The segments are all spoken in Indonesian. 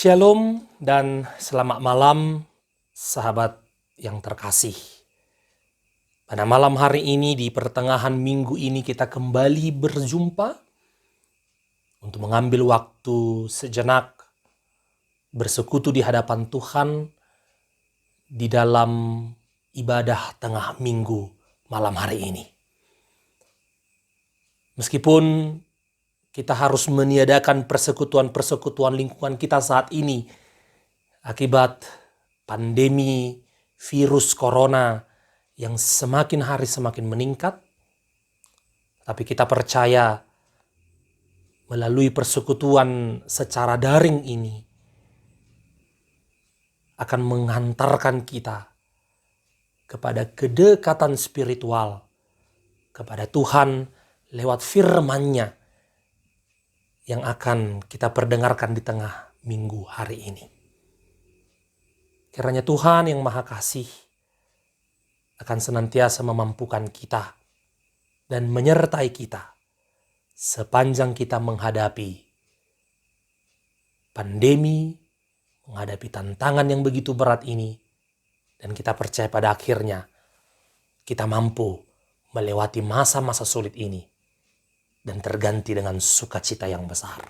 Shalom dan selamat malam sahabat yang terkasih. Pada malam hari ini di pertengahan minggu ini kita kembali berjumpa untuk mengambil waktu sejenak bersekutu di hadapan Tuhan di dalam ibadah tengah minggu malam hari ini. Meskipun kita harus meniadakan persekutuan-persekutuan lingkungan kita saat ini akibat pandemi virus corona yang semakin hari semakin meningkat. Tapi kita percaya melalui persekutuan secara daring ini akan menghantarkan kita kepada kedekatan spiritual kepada Tuhan lewat firman-Nya yang akan kita perdengarkan di tengah minggu hari ini. Kiranya Tuhan yang Maha Kasih akan senantiasa memampukan kita dan menyertai kita sepanjang kita menghadapi pandemi, menghadapi tantangan yang begitu berat ini, dan kita percaya pada akhirnya kita mampu melewati masa-masa sulit ini dan terganti dengan sukacita yang besar.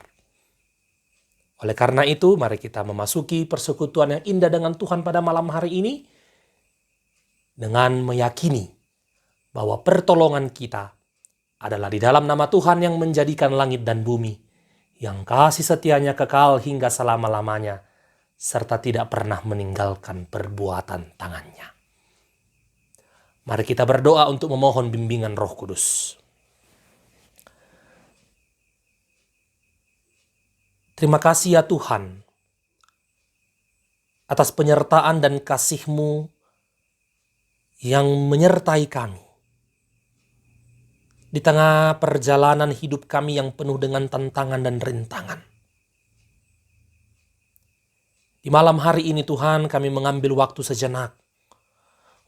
Oleh karena itu, mari kita memasuki persekutuan yang indah dengan Tuhan pada malam hari ini dengan meyakini bahwa pertolongan kita adalah di dalam nama Tuhan yang menjadikan langit dan bumi, yang kasih setianya kekal hingga selama-lamanya, serta tidak pernah meninggalkan perbuatan tangannya. Mari kita berdoa untuk memohon bimbingan Roh Kudus. Terima kasih ya Tuhan atas penyertaan dan kasih-Mu yang menyertai kami di tengah perjalanan hidup kami yang penuh dengan tantangan dan rintangan. Di malam hari ini Tuhan, kami mengambil waktu sejenak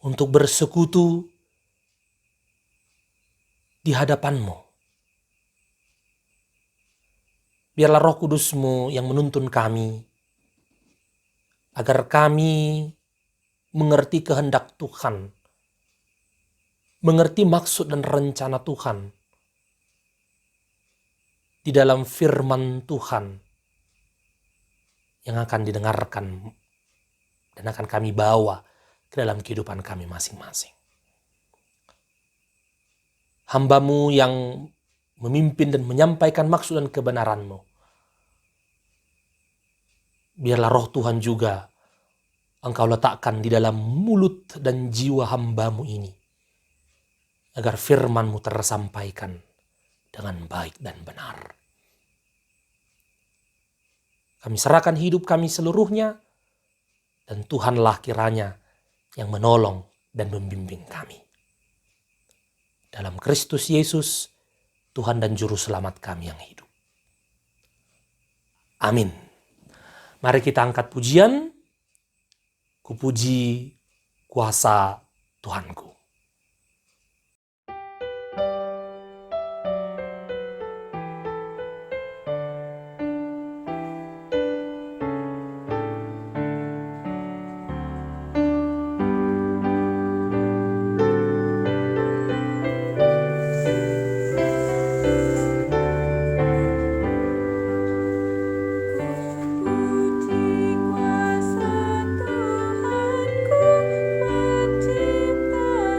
untuk bersekutu di hadapan-Mu. Biarlah Roh Kudus-Mu yang menuntun kami, agar kami mengerti kehendak Tuhan, mengerti maksud dan rencana Tuhan di dalam firman Tuhan yang akan didengarkan dan akan kami bawa ke dalam kehidupan kami masing-masing. Hamba-Mu yang memimpin dan menyampaikan maksud dan kebenaran-Mu, biarlah roh Tuhan juga Engkau letakkan di dalam mulut dan jiwa hamba-Mu ini, agar firman-Mu tersampaikan dengan baik dan benar. Kami serahkan hidup kami seluruhnya, dan Tuhanlah kiranya yang menolong dan membimbing kami. Dalam Kristus Yesus, Tuhan dan Juru Selamat kami yang hidup. Amin. Mari kita angkat pujian. Kupuji kuasa Tuhanku. Puji kuasa Tuhanku mencipta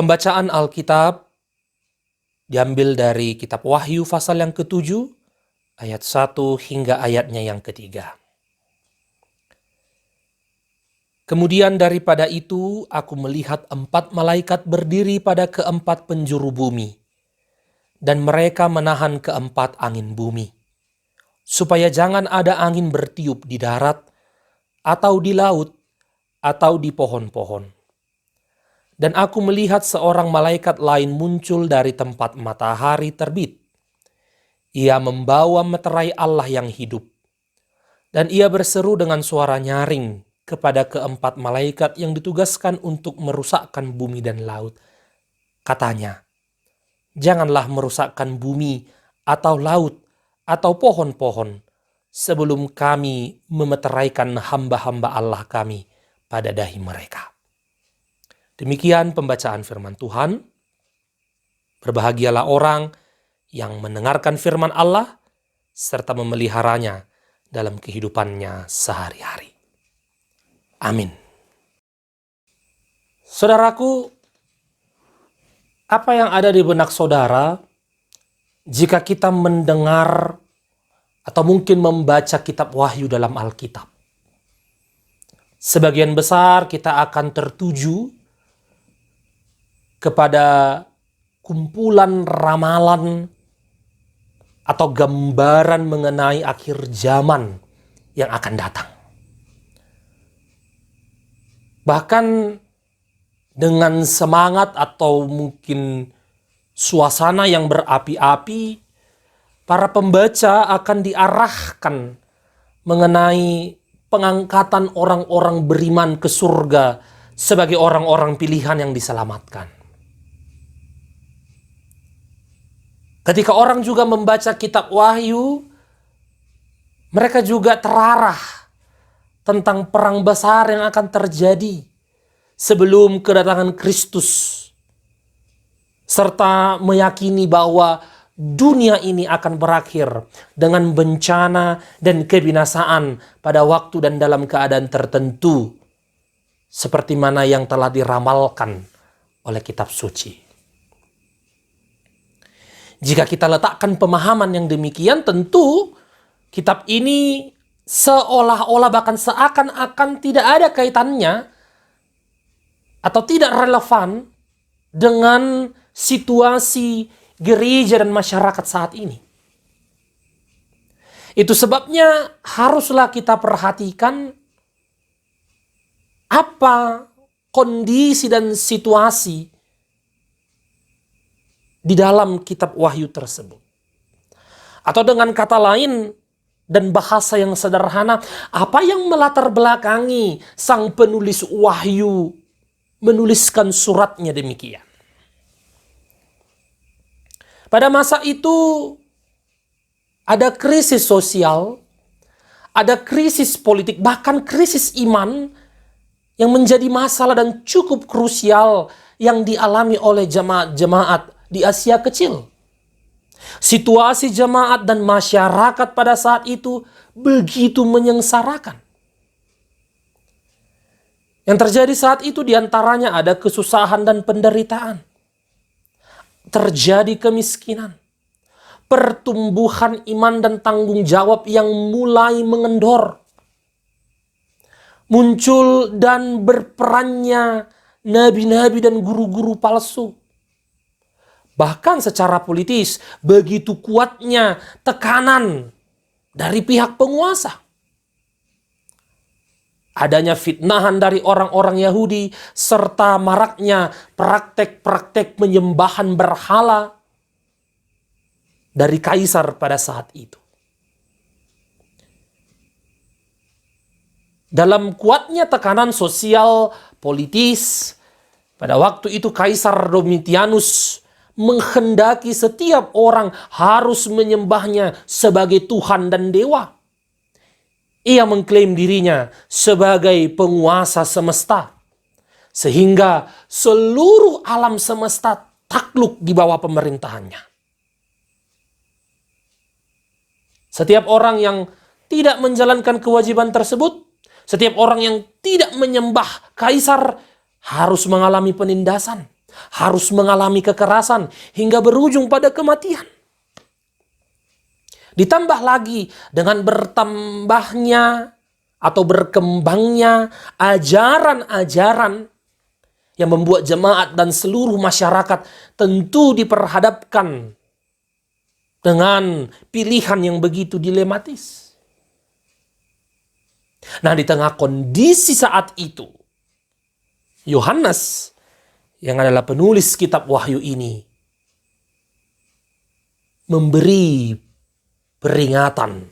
Pembacaan Alkitab diambil dari kitab Wahyu pasal yang ke-7, ayat 1 hingga ayatnya yang ke-3. Kemudian daripada itu, aku melihat 4 malaikat berdiri pada keempat penjuru bumi, dan mereka menahan keempat angin bumi, supaya jangan ada angin bertiup di darat, atau di laut, atau di pohon-pohon. Dan aku melihat seorang malaikat lain muncul dari tempat matahari terbit. Ia membawa meterai Allah yang hidup, dan ia berseru dengan suara nyaring kepada keempat malaikat yang ditugaskan untuk merusakkan bumi dan laut. Katanya, janganlah merusakkan bumi atau laut atau pohon-pohon sebelum kami memeteraikan hamba-hamba Allah kami pada dahi mereka. Demikian pembacaan firman Tuhan. Berbahagialah orang yang mendengarkan firman Allah serta memeliharanya dalam kehidupannya sehari-hari. Amin. Saudaraku, apa yang ada di benak saudara jika kita mendengar atau mungkin membaca kitab Wahyu dalam Alkitab? Sebagian besar kita akan tertuju kepada kumpulan ramalan atau gambaran mengenai akhir zaman yang akan datang. Bahkan dengan semangat atau mungkin suasana yang berapi-api, para pembaca akan diarahkan mengenai pengangkatan orang-orang beriman ke surga sebagai orang-orang pilihan yang diselamatkan. Ketika orang juga membaca kitab Wahyu, mereka juga terarah tentang perang besar yang akan terjadi sebelum kedatangan Kristus, serta meyakini bahwa dunia ini akan berakhir dengan bencana dan kebinasaan pada waktu dan dalam keadaan tertentu, seperti mana yang telah diramalkan oleh kitab suci. Jika kita letakkan pemahaman yang demikian, tentu kitab ini seolah-olah bahkan seakan-akan tidak ada kaitannya atau tidak relevan dengan situasi gereja dan masyarakat saat ini. Itu sebabnya haruslah kita perhatikan apa kondisi dan situasi di dalam kitab Wahyu tersebut. Atau dengan kata lain dan bahasa yang sederhana, apa yang melatar belakangi sang penulis Wahyu menuliskan suratnya demikian. Pada masa itu ada krisis sosial, ada krisis politik, bahkan krisis iman yang menjadi masalah dan cukup krusial yang dialami oleh jemaat-jemaat di Asia Kecil. Situasi jemaat dan masyarakat pada saat itu begitu menyengsarakan. Yang terjadi saat itu diantaranya ada kesusahan dan penderitaan. Terjadi kemiskinan. Pertumbuhan iman dan tanggung jawab yang mulai mengendor. Muncul dan berperannya nabi-nabi dan guru-guru palsu. Bahkan secara politis, begitu kuatnya tekanan dari pihak penguasa. Adanya fitnahan dari orang-orang Yahudi, serta maraknya praktek-praktek penyembahan berhala dari kaisar pada saat itu. Dalam kuatnya tekanan sosial politis, pada waktu itu Kaisar Domitianus menghendaki setiap orang harus menyembahnya sebagai Tuhan dan Dewa. Ia mengklaim dirinya sebagai penguasa semesta, sehingga seluruh alam semesta takluk di bawah pemerintahannya. Setiap orang yang tidak menjalankan kewajiban tersebut, setiap orang yang tidak menyembah kaisar harus mengalami penindasan, harus mengalami kekerasan hingga berujung pada kematian. Ditambah lagi dengan bertambahnya atau berkembangnya ajaran-ajaran yang membuat jemaat dan seluruh masyarakat tentu diperhadapkan dengan pilihan yang begitu dilematis. Nah, di tengah kondisi saat itu, Yohanes yang adalah penulis kitab Wahyu ini memberi peringatan,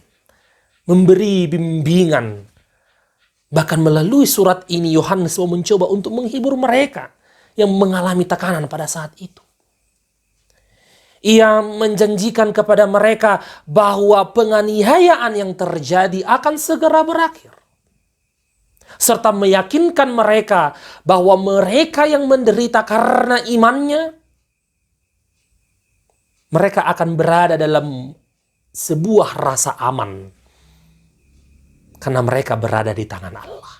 memberi bimbingan. Bahkan melalui surat ini Yohanes mau mencoba untuk menghibur mereka yang mengalami tekanan pada saat itu. Ia menjanjikan kepada mereka bahwa penganiayaan yang terjadi akan segera berakhir. Serta meyakinkan mereka bahwa mereka yang menderita karena imannya, mereka akan berada dalam sebuah rasa aman. Karena mereka berada di tangan Allah.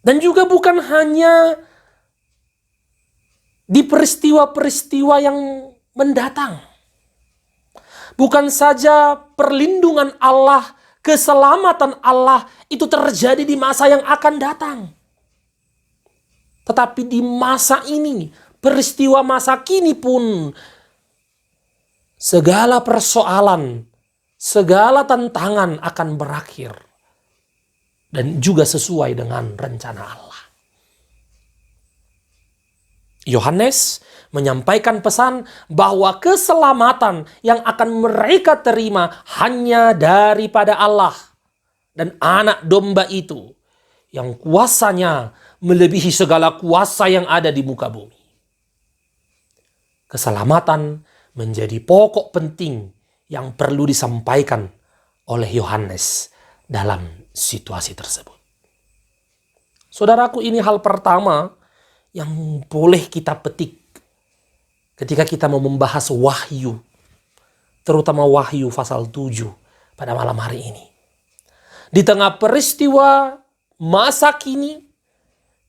Dan juga bukan hanya di peristiwa-peristiwa yang mendatang. Bukan saja perlindungan Allah, keselamatan Allah itu terjadi di masa yang akan datang. Tetapi di masa ini, peristiwa masa kini pun, segala persoalan, segala tantangan akan berakhir. Dan juga sesuai dengan rencana Allah. Yohanes menyampaikan pesan bahwa keselamatan yang akan mereka terima hanya daripada Allah dan anak domba itu yang kuasanya melebihi segala kuasa yang ada di muka bumi. Keselamatan menjadi pokok penting yang perlu disampaikan oleh Yohanes dalam situasi tersebut. Saudaraku, ini hal pertama yang boleh kita petik ketika kita mau membahas Wahyu, terutama Wahyu pasal 7 pada malam hari ini. Di tengah peristiwa masa kini,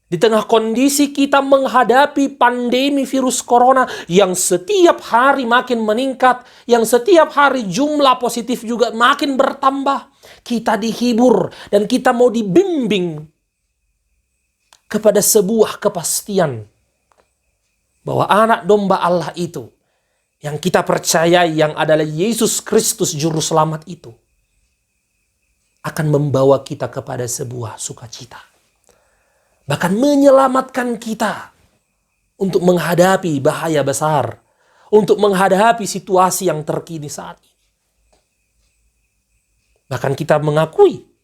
di tengah kondisi kita menghadapi pandemi virus corona yang setiap hari makin meningkat, yang setiap hari jumlah positif juga makin bertambah, kita dihibur dan kita mau dibimbing kepada sebuah kepastian bahwa anak domba Allah itu yang kita percayai yang adalah Yesus Kristus juru selamat itu akan membawa kita kepada sebuah sukacita. Bahkan menyelamatkan kita untuk menghadapi bahaya besar, untuk menghadapi situasi yang terkini saat ini. Bahkan kita mengakui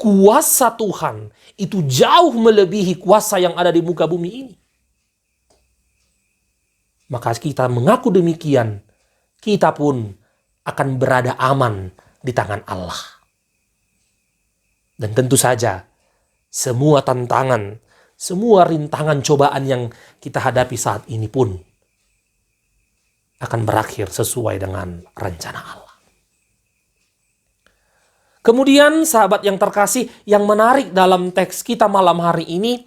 kuasa Tuhan itu jauh melebihi kuasa yang ada di muka bumi ini. Maka kita mengaku demikian, kita pun akan berada aman di tangan Allah. Dan tentu saja, semua tantangan, semua rintangan cobaan yang kita hadapi saat ini pun akan berakhir sesuai dengan rencana Allah. Kemudian sahabat yang terkasih, yang menarik dalam teks kita malam hari ini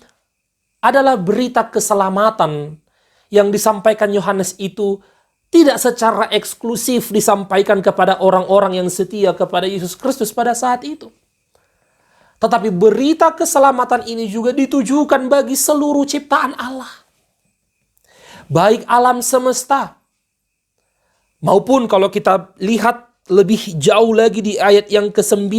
adalah berita keselamatan yang disampaikan Yohanes itu tidak secara eksklusif disampaikan kepada orang-orang yang setia kepada Yesus Kristus pada saat itu. Tetapi berita keselamatan ini juga ditujukan bagi seluruh ciptaan Allah. Baik alam semesta, maupun kalau kita lihat lebih jauh lagi di ayat yang ke-9,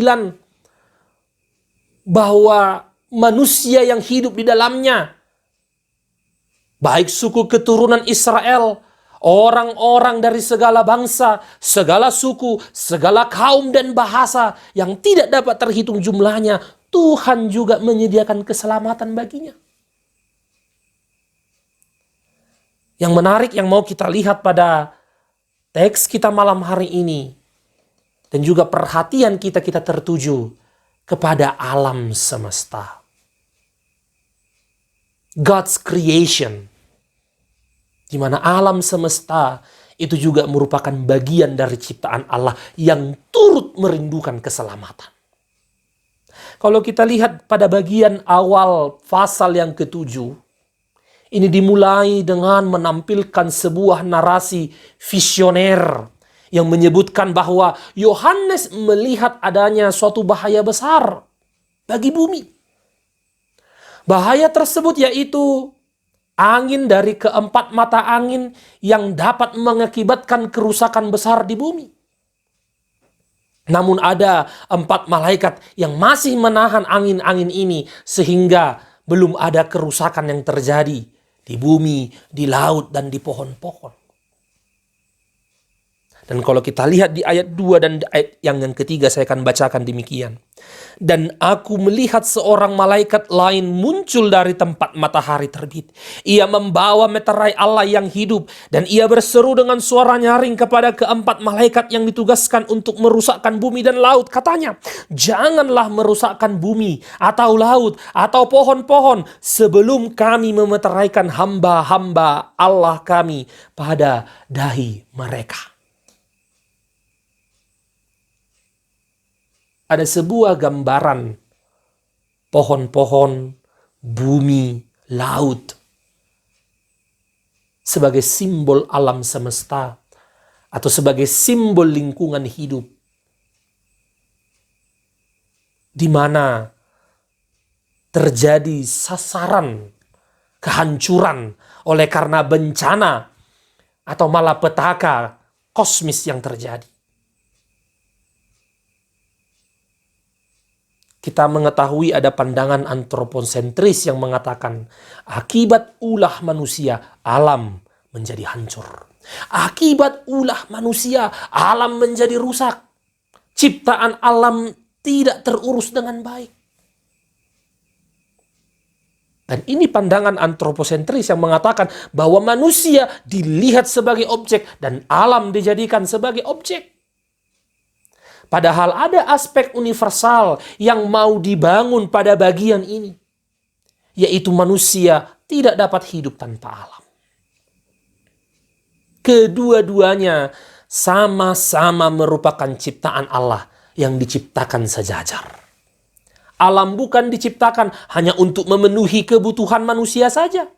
bahwa manusia yang hidup di dalamnya, baik suku keturunan Israel, orang-orang dari segala bangsa, segala suku, segala kaum dan bahasa yang tidak dapat terhitung jumlahnya, Tuhan juga menyediakan keselamatan baginya. Yang menarik yang mau kita lihat pada teks kita malam hari ini, dan juga perhatian kita tertuju kepada alam semesta. God's creation. Di mana alam semesta itu juga merupakan bagian dari ciptaan Allah yang turut merindukan keselamatan. Kalau kita lihat pada bagian awal pasal yang ke-7, ini dimulai dengan menampilkan sebuah narasi visioner yang menyebutkan bahwa Yohanes melihat adanya suatu bahaya besar bagi bumi. Bahaya tersebut yaitu angin dari keempat mata angin yang dapat mengakibatkan kerusakan besar di bumi. Namun ada 4 malaikat yang masih menahan angin-angin ini sehingga belum ada kerusakan yang terjadi di bumi, di laut, dan di pohon-pohon. Dan kalau kita lihat di ayat 2 dan ayat yang ketiga, saya akan bacakan demikian. Dan aku melihat seorang malaikat lain muncul dari tempat matahari terbit. Ia membawa meterai Allah yang hidup. Dan ia berseru dengan suara nyaring kepada keempat malaikat yang ditugaskan untuk merusakkan bumi dan laut. Katanya, janganlah merusakkan bumi atau laut atau pohon-pohon sebelum kami memeteraikan hamba-hamba Allah kami pada dahi mereka. Ada sebuah gambaran pohon-pohon, bumi, laut sebagai simbol alam semesta atau sebagai simbol lingkungan hidup di mana terjadi sasaran kehancuran oleh karena bencana atau malapetaka kosmis yang terjadi. Kita mengetahui ada pandangan antroposentris yang mengatakan akibat ulah manusia alam menjadi hancur. Akibat ulah manusia alam menjadi rusak. Ciptaan alam tidak terurus dengan baik. Dan ini pandangan antroposentris yang mengatakan bahwa manusia dilihat sebagai objek dan alam dijadikan sebagai objek. Padahal ada aspek universal yang mau dibangun pada bagian ini, yaitu manusia tidak dapat hidup tanpa alam. Kedua-duanya sama-sama merupakan ciptaan Allah yang diciptakan sejajar. Alam bukan diciptakan hanya untuk memenuhi kebutuhan manusia saja,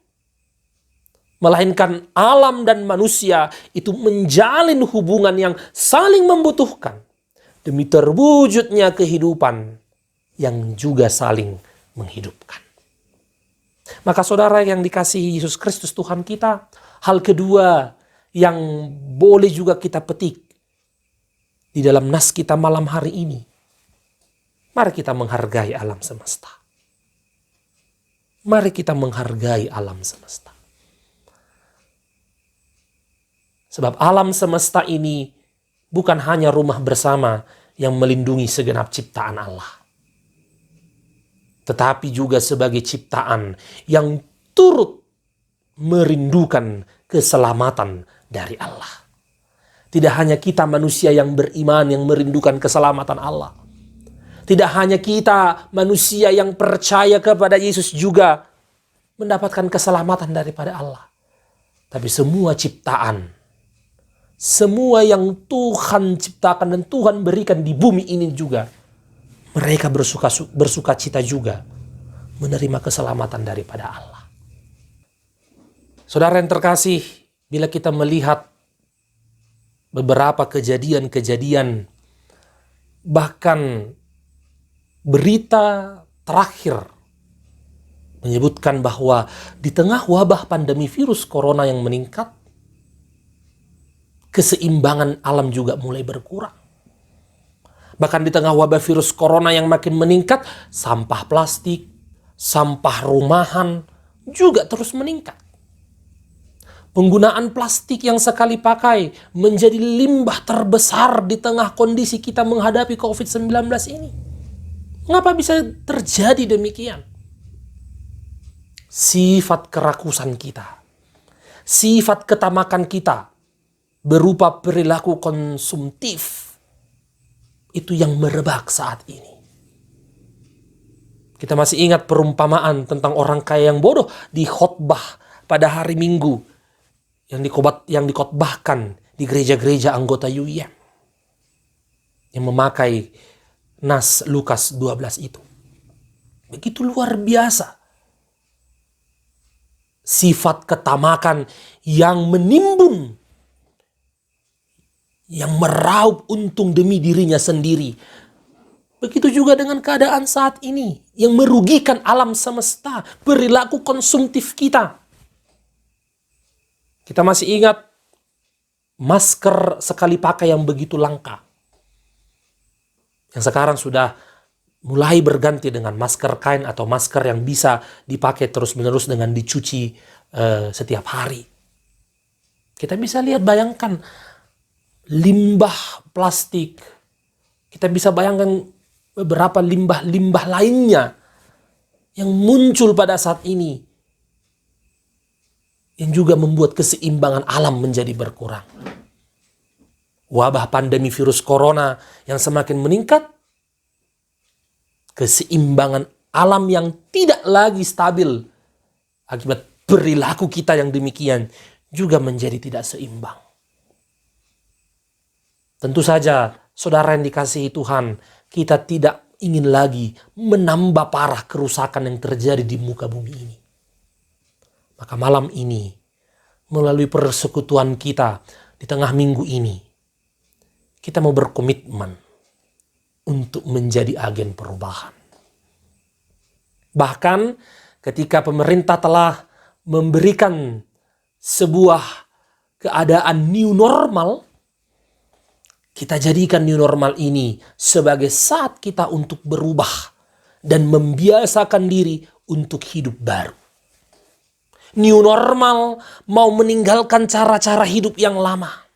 melainkan alam dan manusia itu menjalin hubungan yang saling membutuhkan demi terwujudnya kehidupan yang juga saling menghidupkan. Maka saudara yang dikasihi Yesus Kristus Tuhan kita, hal kedua yang boleh juga kita petik di dalam nas kita malam hari ini, mari kita menghargai alam semesta. Mari kita menghargai alam semesta. Sebab alam semesta ini bukan hanya rumah bersama yang melindungi segenap ciptaan Allah, tetapi juga sebagai ciptaan yang turut merindukan keselamatan dari Allah. Tidak hanya kita manusia yang beriman yang merindukan keselamatan Allah. Tidak hanya kita manusia yang percaya kepada Yesus juga mendapatkan keselamatan daripada Allah. Tapi semua ciptaan, semua yang Tuhan ciptakan dan Tuhan berikan di bumi ini juga, mereka bersuka cita juga menerima keselamatan daripada Allah. Saudara yang terkasih, bila kita melihat beberapa kejadian-kejadian, bahkan berita terakhir menyebutkan bahwa di tengah wabah pandemi virus corona yang meningkat, keseimbangan alam juga mulai berkurang. Bahkan di tengah wabah virus corona yang makin meningkat, sampah plastik, sampah rumahan juga terus meningkat. Penggunaan plastik yang sekali pakai menjadi limbah terbesar di tengah kondisi kita menghadapi COVID-19 ini. Mengapa bisa terjadi demikian? Sifat kerakusan kita, sifat ketamakan kita, berupa perilaku konsumtif itu yang merebak saat ini. Kita masih ingat perumpamaan tentang orang kaya yang bodoh di khotbah pada hari Minggu yang dikhotbahkan di gereja-gereja anggota UIM yang memakai nas Lukas 12 itu. Begitu luar biasa. Sifat ketamakan yang menimbun, yang meraup untung demi dirinya sendiri. Begitu juga dengan keadaan saat ini yang merugikan alam semesta, perilaku konsumtif kita. Kita masih ingat masker sekali pakai yang begitu langka, yang sekarang sudah mulai berganti dengan masker kain atau masker yang bisa dipakai terus-menerus dengan dicuci setiap hari. Kita bisa lihat, bayangkan limbah plastik. Kita bisa bayangkan beberapa limbah-limbah lainnya yang muncul pada saat ini, yang juga membuat keseimbangan alam menjadi berkurang. Wabah pandemi virus corona yang semakin meningkat, keseimbangan alam yang tidak lagi stabil akibat perilaku kita yang demikian juga menjadi tidak seimbang. Tentu saja, saudara yang dikasihi Tuhan, kita tidak ingin lagi menambah parah kerusakan yang terjadi di muka bumi ini. Maka malam ini, melalui persekutuan kita di tengah minggu ini, kita mau berkomitmen untuk menjadi agen perubahan. Bahkan ketika pemerintah telah memberikan sebuah keadaan new normal, kita jadikan new normal ini sebagai saat kita untuk berubah dan membiasakan diri untuk hidup baru. New normal mau meninggalkan cara-cara hidup yang lama.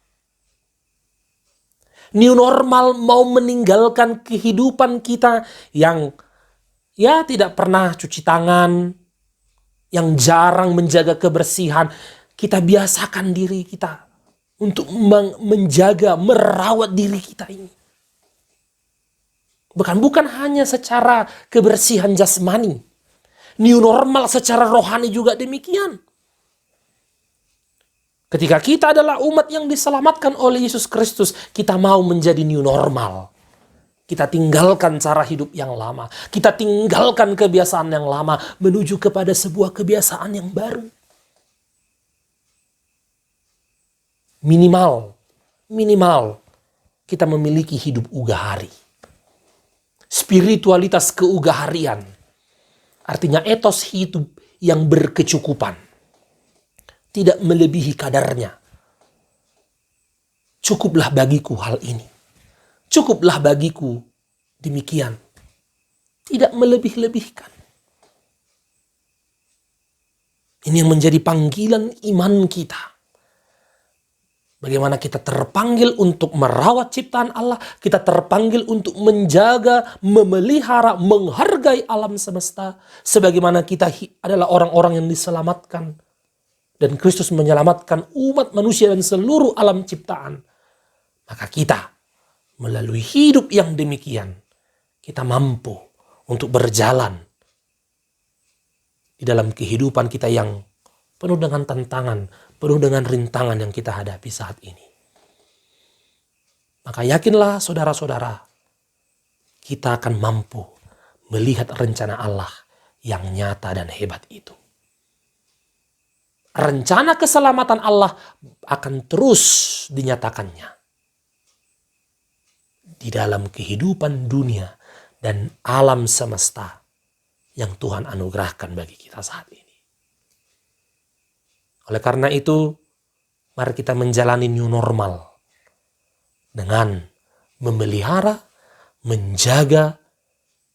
New normal mau meninggalkan kehidupan kita yang tidak pernah cuci tangan, yang jarang menjaga kebersihan. Kita biasakan diri kita untuk menjaga, merawat diri kita ini. Bukan hanya secara kebersihan jasmani. New normal secara rohani juga demikian. Ketika kita adalah umat yang diselamatkan oleh Yesus Kristus, kita mau menjadi new normal. Kita tinggalkan cara hidup yang lama. Kita tinggalkan kebiasaan yang lama menuju kepada sebuah kebiasaan yang baru. Minimal kita memiliki hidup ugahari. Spiritualitas keugaharian. Artinya etos hidup yang berkecukupan. Tidak melebihi kadarnya. Cukuplah bagiku hal ini. Cukuplah bagiku demikian. Tidak melebih-lebihkan. Ini yang menjadi panggilan iman kita. Bagaimana kita terpanggil untuk merawat ciptaan Allah. Kita terpanggil untuk menjaga, memelihara, menghargai alam semesta. Sebagaimana kita adalah orang-orang yang diselamatkan. Dan Kristus menyelamatkan umat manusia dan seluruh alam ciptaan. Maka kita melalui hidup yang demikian, kita mampu untuk berjalan di dalam kehidupan kita yang penuh dengan tantangan, penuh dengan rintangan yang kita hadapi saat ini. Maka yakinlah saudara-saudara, kita akan mampu melihat rencana Allah yang nyata dan hebat itu. Rencana keselamatan Allah akan terus dinyatakannya di dalam kehidupan dunia dan alam semesta yang Tuhan anugerahkan bagi kita saat ini. Oleh karena itu, mari kita menjalani new normal dengan memelihara, menjaga,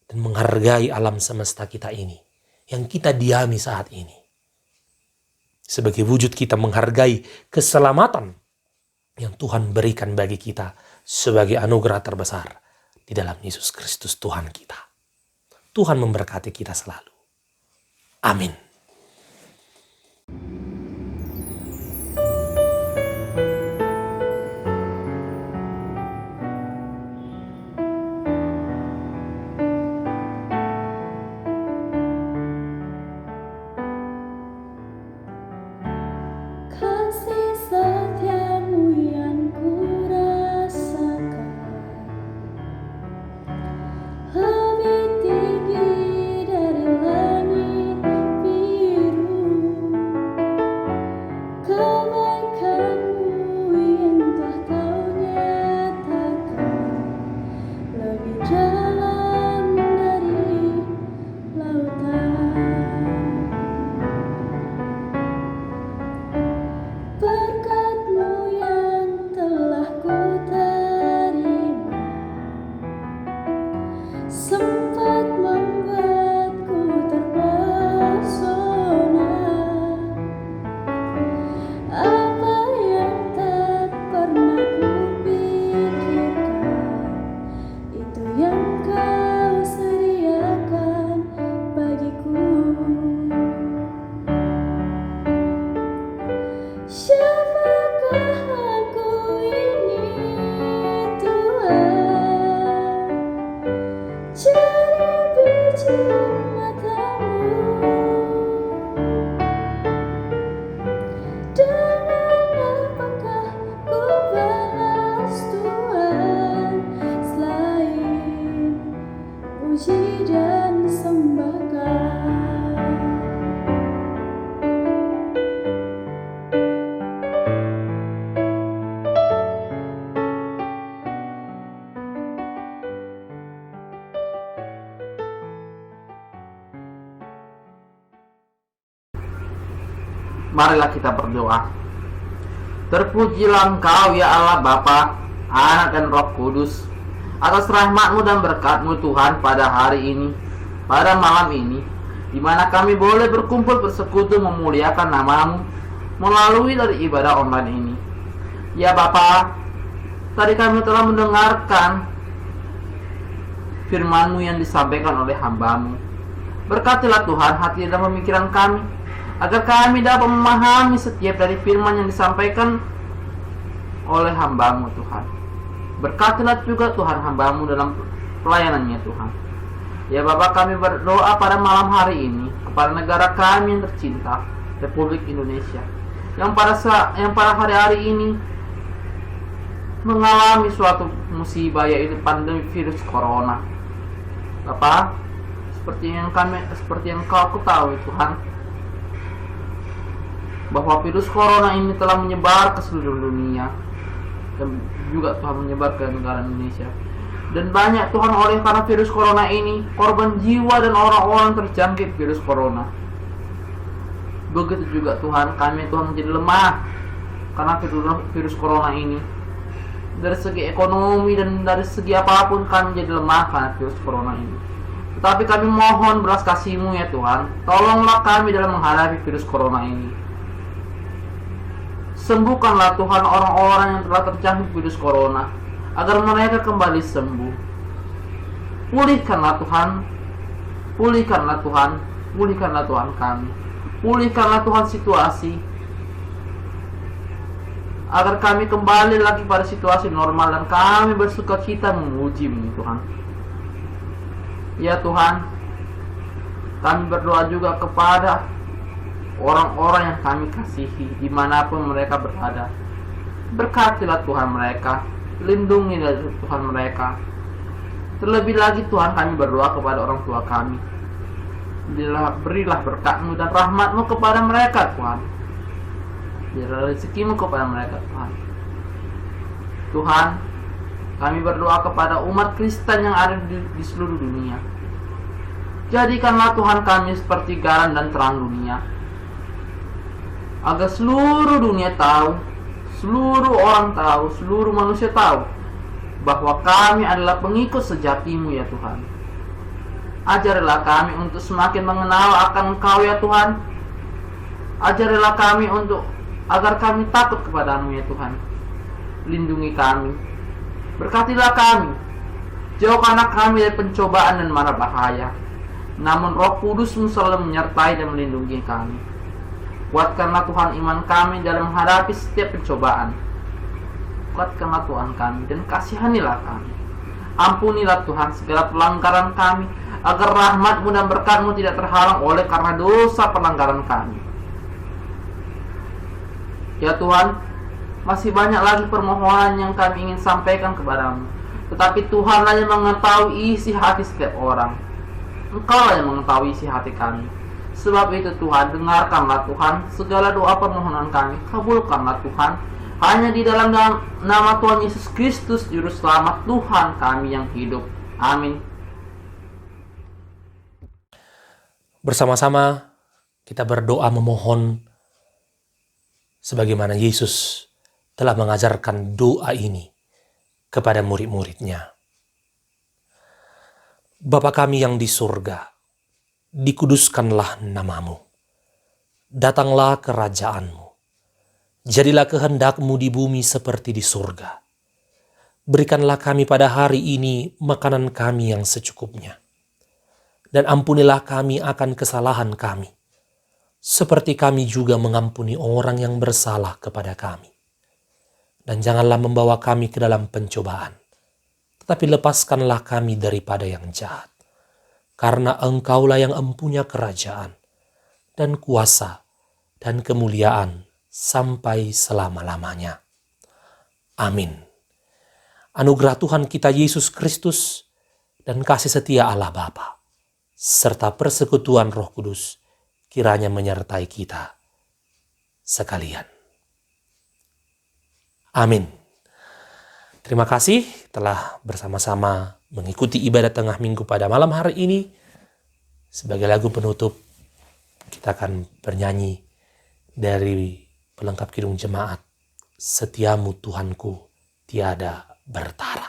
dan menghargai alam semesta kita ini yang kita diami saat ini. Sebagai wujud kita menghargai keselamatan yang Tuhan berikan bagi kita sebagai anugerah terbesar di dalam Yesus Kristus Tuhan kita. Tuhan memberkati kita selalu. Amin. Kasih setiamu yang kurasakan lebih tinggi dari Marilah kita berdoa. Terpujilah Engkau ya Allah Bapa, Anak dan Roh Kudus, atas rahmat-Mu dan berkat-Mu Tuhan pada hari ini, pada malam ini, di mana kami boleh berkumpul bersekutu memuliakan nama-Mu melalui dari ibadah online ini. Ya Bapa, tadi kami telah mendengarkan firman-Mu yang disampaikan oleh hamba-Mu. Berkatilah Tuhan hati dan pemikiran kami, agar kami dapat memahami setiap dari firman yang disampaikan oleh hamba-Mu Tuhan. Berkatilah juga Tuhan hamba-Mu dalam pelayanannya Tuhan. Ya Bapa, kami berdoa pada malam hari ini kepada negara kami yang tercinta, Republik Indonesia, yang pada hari-hari ini mengalami suatu musibah, yaitu pandemi virus corona. Bapa, seperti yang Kau ketahui Tuhan, bahwa virus corona ini telah menyebar ke seluruh dunia dan juga Tuhan menyebar ke negara Indonesia. Dan banyak Tuhan oleh karena virus corona ini korban jiwa dan orang-orang terjangkit virus corona. Begitu juga Tuhan, kami Tuhan menjadi lemah karena virus corona ini. Dari segi ekonomi dan dari segi apapun kami menjadi lemah karena virus corona ini. Tetapi kami mohon belas kasih-Mu ya Tuhan, tolonglah kami dalam menghadapi virus corona ini. Sembuhkanlah Tuhan orang-orang yang telah terjangkit virus corona, agar mereka kembali sembuh. Pulihkanlah Tuhan, pulihkanlah Tuhan, pulihkanlah Tuhan kami. Pulihkanlah Tuhan situasi, agar kami kembali lagi pada situasi normal dan kami bersukacita memuji-Mu Tuhan. Ya Tuhan, kami berdoa juga kepada orang-orang yang kami kasihi dimanapun mereka berada. Berkatilah Tuhan mereka, lindungilah Tuhan mereka. Terlebih lagi Tuhan, kami berdoa kepada orang tua kami. Berilah berkat-Mu dan rahmat-Mu kepada mereka Tuhan. Berilah rezeki-Mu kepada mereka Tuhan. Tuhan, kami berdoa kepada umat Kristen yang ada di seluruh dunia. Jadikanlah Tuhan kami seperti garam dan terang dunia, agar seluruh dunia tahu, seluruh orang tahu, seluruh manusia tahu bahwa kami adalah pengikut sejati-Mu ya Tuhan. Ajarilah kami untuk semakin mengenal akan Engkau ya Tuhan. Ajarilah kami agar kami takut kepada-Mu ya Tuhan. Lindungi kami, berkatilah kami, jauhkanlah kami dari pencobaan dan mara bahaya. Namun Roh Kudus-Mu selalu menyertai dan melindungi kami. Kuatkanlah Tuhan iman kami dalam menghadapi setiap pencobaan. Kuatkanlah Tuhan kami dan kasihanilah kami. Ampunilah Tuhan segala pelanggaran kami, agar rahmat-Mu dan berkat-Mu tidak terhalang oleh karena dosa pelanggaran kami. Ya Tuhan, masih banyak lagi permohonan yang kami ingin sampaikan kepada-Mu, tetapi Tuhanlah yang mengetahui isi hati setiap orang. Engkaulah yang mengetahui isi hati kami. Sebab itu Tuhan, dengarkanlah Tuhan segala doa permohonan kami. Kabulkanlah Tuhan, hanya di dalam nama Tuhan Yesus Kristus, Juru Selamat Tuhan kami yang hidup. Amin. Bersama-sama kita berdoa memohon sebagaimana Yesus telah mengajarkan doa ini kepada murid-muridnya. Bapa kami yang di surga, dikuduskanlah nama-Mu. Datanglah kerajaan-Mu. Jadilah kehendak-Mu di bumi seperti di surga. Berikanlah kami pada hari ini makanan kami yang secukupnya. Dan ampunilah kami akan kesalahan kami, seperti kami juga mengampuni orang yang bersalah kepada kami. Dan janganlah membawa kami ke dalam pencobaan, tetapi lepaskanlah kami daripada yang jahat. Karena Engkaulah yang empunya kerajaan, dan kuasa, dan kemuliaan, sampai selama-lamanya. Amin. Anugerah Tuhan kita Yesus Kristus, dan kasih setia Allah Bapa, serta persekutuan Roh Kudus, kiranya menyertai kita sekalian. Amin. Terima kasih telah bersama-sama mengikuti ibadah tengah minggu pada malam hari ini. Sebagai lagu penutup, kita akan bernyanyi dari pelengkap Kidung Jemaat, setiamu Tuhanku tiada bertara.